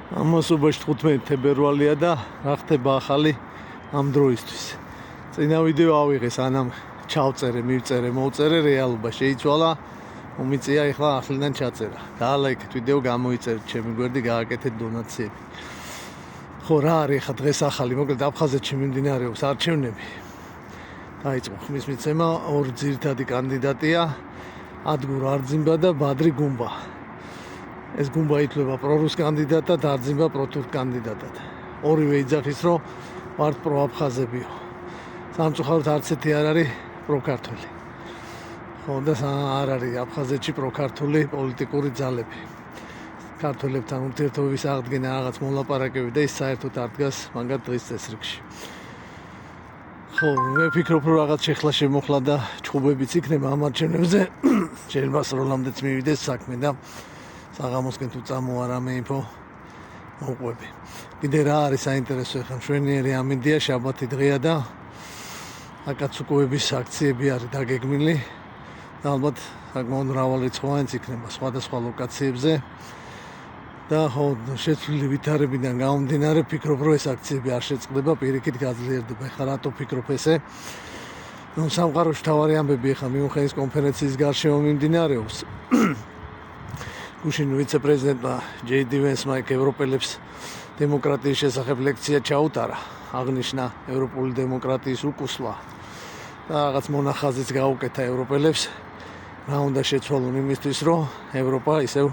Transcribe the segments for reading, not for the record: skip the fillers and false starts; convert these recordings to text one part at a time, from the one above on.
Ამასობაში 15 თებერვალია და რა ხდება ახალი ამ დროისთვის. წინა ვიდეო ავიღე, სანამ ჩავწერე, მივწერე, მოვწერე, რეალობა შეიცვალა. მომიწია ახლა ახლიდან ჩაწერა. დაალაიქეთ ვიდეო, გამოიწერეთ ჩემი გვერდი, გააკეთეთ დონაციები. ხო, რა არის ახლა დღეს ახალი, მოკლედ აფხაზეთში მიმდინარეობს არჩევნები. დაიწყო ხმის მიცემა, ორი ძირითადი კანდიდატია, ადგურ არძიმბა და ბადრი გუმბა. ეს გუმბა ითვლება პრორუს კანდიდატად, არძიმბა პროტურკ კანდიდატად. ორივე იძახის, რომ ვართ პროაფხაზებიო. სამწუხაროდ არც ერთი არ არის პროქართული. ხო, და არ არის აფხაზეთში პროქართული პოლიტიკური ძალები. ქართველებთან ურთიერთობების აღდგენა რაღაც მოლაპარაკები და ის საერთოდ არ დგას მაგათ დღის წესრიგში. ხო, მე ვფიქრობ, რომ რაღაც შეხლა შემოხლა და ჭუბებიც იქნება ამ არჩევნებზე. შეიძლება სროლამდეც მივიდეს საქმე და საღამოსკენ თუ წამოვა რამე ინფო მოყვები. კიდე რა არის საინტერესო, ახლა მშვენიერი ამინდია, შაბათი დღეა და აკაცუკოების აქციები არის დაგეგმილი და ალბათ საკმაოდ მრავალრიცხოვანიც იქნება სხვადასხვა ლოკაციებზე და ხო, შეცვლილი ვითარებიდან გამომდინარე ვფიქრობ, რომ ეს აქციები არ შეწყდება, პირიქით გაძლიერდება. ეხლა რატო ვფიქრობ ესე? სამყაროში მთავარი ამბები ახლა მიუნხენის კონფერენციის გარშემო მიმდინარეობს. გუშინ ვიცე-პრეზიდენტმა ჯეი-დი ვენსმა ევროპელებს დემოკრატიის შესახებ ლექცია ჩაუტარა, აღნიშნა ევროპული დემოკრატიის უკუსლა და რაღაც მონახაზიც გაუკეთა ევროპელებს, რა უნდა შეცვალონ იმისთვის, რომ ევროპა ისევ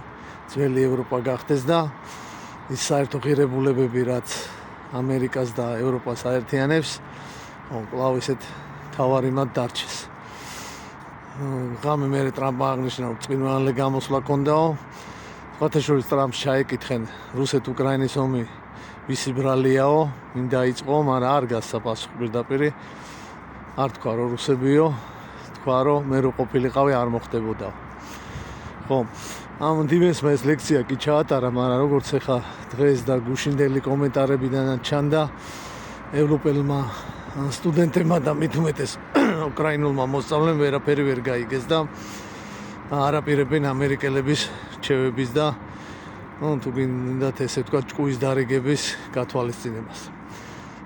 ძველი ევროპა გახდეს და ის საერთო ღირებულებები, რაც ამერიკას და ევროპას აერთიანებს, კვლავ ისეთ მთავარი მათ დარჩეს. ღამე მერე ტრამპმა აღნიშნა, რომ წყინვალე გამოსვლა ჰქონდაო. სხვათა შორის ტრამპს ჩაეკითხენ, რუსეთ-უკრაინის ომი ვისი ბრალიაო, ვინ დაიწყო, მაგრამ არ გასცა პასუხი პირდაპირ. არ თქვა, რომ რუსებიო, თქვა, რომ მე რო ყოფილიყავი არ მოხდებოდაო. ხო, ამ დივენსმა ეს ლექცია კი ჩაატარა, მაგრამ როგორც ახლა დღეს და გუშინდელი კომენტარებიდან ჩანდა, ევროპელმა სტუდენტებმა და მით უმეტეს უკრაინულმა მოსწავლემ ვერაფერი ვერ გაიგეს და არაპირებენ ამერიკელების რჩევების და თუ გინდათ ესე ვთქვა ჭკუის დარიგების გათვალისწინებას.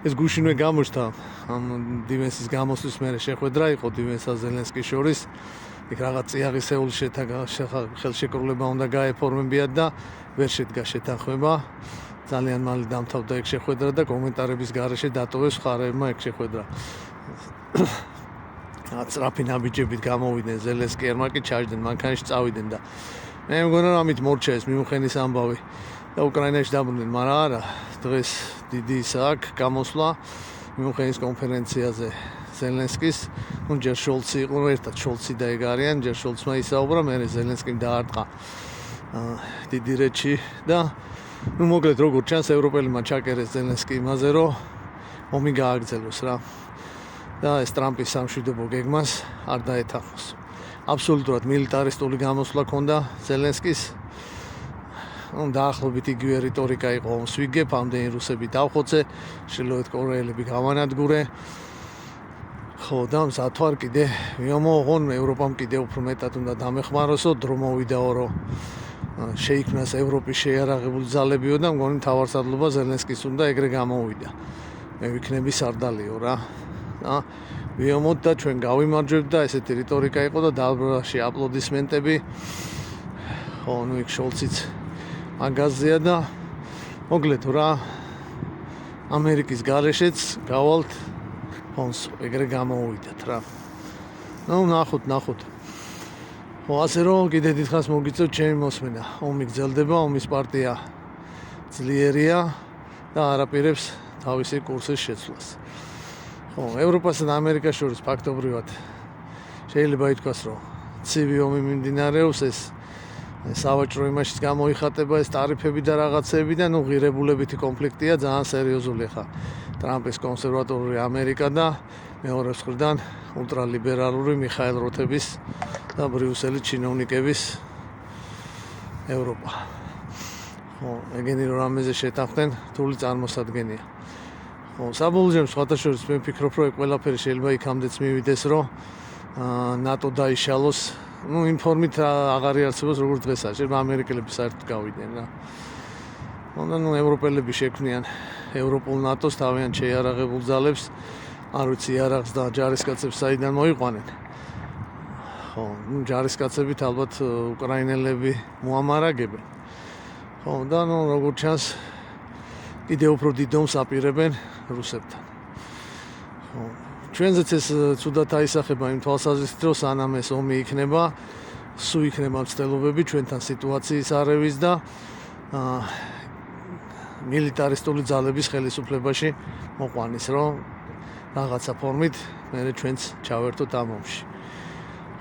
ეს გუშინვე გამოჩნდა ამ დივენსის გამოსვლის მერე შეხვედრა იყო დივენსა ზელენსკის შორის. იქ რაღაც წიაღისეული ხელშეკრულება უნდა გაეფორმებიათ და ვერ შედგა შეთანხმება. ძალიან მალე დამთავრდა ეგ შეხვედრა და კომენტარების გარეშე დატოვეს ხარებმა ეგ შეხვედრა. აწრაფი ნაბიჯებით გამოვიდნენ ზელენსკიერმა კი ჩაჯდნენ, მანქანაში წავიდნენ და მე მგონა რომ ამით მორჩა ეს მიუნხენის ამბავი და უკრაინაში დაბრუნდნენ, მაგრამ არა, დღეს დიდი აქ გამოსვლა მიუნხენის კონფერენციაზე ზელენსკის, ჯერ შოლცი იყო, ერთად შოლცი და ეგ არიან, ჯერ შოლცმა ისაუბრა, მერე ზელენსკიმ დაარტყა დიდი რეჩი და მოკლედ როგორ ჩანს ევროპელებმა ჩაკერეს ზელენსკი იმაზე, რომ ომი გააგრძელოს რა. და ეს ტრამპის სამშვიდობო გეგმას არ დაეთანხმოს. აბსოლუტურად მილიტარისტული გამოსვლა ჰქონდა ზელენსკის. დაახლოებით იგივე რიტორიკა იყო ომს ვიგებ, ამდენი რუსები დავხოცე, ჩრდილოეთ კორეელები გავანადგურე. ხო, და მზათვარ კიდე ვიამოღონ ევროპამ კიდე უფრო მეტად უნდა დამეხმაროსო, დრო მოვიდაო, რომ შეიქმნას ევროპის შეიარაღებული ძალებიო და მგონი მთავარსარდლობა ზელენსკის უნდა ეგრე გამოვიდა. მე ვიქნები სარდალიო რა. და ვიამოთ და ჩვენ გავიმარჯვებთ და ესეთი რიტორიკა იყო და დაბრაში აპლოდისმენტები. ხო, იქ შოლციც მაგაზია და მოკლედ რა ამერიკის გარეშეც გავალთ ფონს ეგრე გამოვიდათ რა. ნახოთ. ხო, ასე რომ კიდე დიდხანს მოგიწევთ ჩემი მოსმენა. ომი გრძელდება, ომის პარტია ძლიერია და არაპირებს თავისი კურსის შეცვლას. ხო, ევროპასა და ამერიკას შორის ფაქტობრივად შეიძლება ითქვას, რომ ცივი ომი მიმდინარეობს, ეს სავაჭრო იმაშიც გამოიხატება ეს ტარიფები და რაღაცები და ღირებულებითი კონფლიქტია ძალიან სერიოზული ხა. ტრამპის კონსერვატორული ამერიკა და მეორე მხრიდან ულტრალიბერალური მიხაილ როთების და ბრიუსელის ჩინოვნიკების ევროპა. ხო, ეგენი რომ ამაზე შეთანხმდნენ, რთული წარმოსადგენია. ხო, საბოლოო სხვათა შორის მე ვფიქრობ, რომ ყველაფერი შეიძლება იქამდეც მივიდეს, რომ ნატო დაიშალოს. იმ ფორმით აღარ იარსებობს როგორც დღესაც. შეიძლება ამერიკელები საერთოდ გავიდნენ რა. უნდა ნუ ევროპელები შექმნიან ევროპულ ნატოს თავიანთ შეიარაღებულ ძალებს, არ ვიცი იარაღს და ჯარისკაცებს საიდან მოიყვანენ. ხო, ნუ ჯარისკაცებით ალბათ უკრაინელები მოამარაგებენ. ხო, და ნუ როგორც ჩანს კიდევ უფრო დიდ ომს აპირებენ რუსებთან. ხო, ჩვენზეც ეს ცუდად აისახება იმ თვალსაზრისით, რომ სანამ ეს ომი იქნება, სულ იქნება მცდელობები ჩვენთან სიტუაციის არევის და მილიტარისტული ძალების ხელისუფლებაში მოყვანის, რომ რაღაცა ფორმით მე ჩვენც ჩავერთოთ ამ ომში.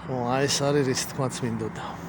ხო, აი ეს არის რის თქმაც მინდოდა.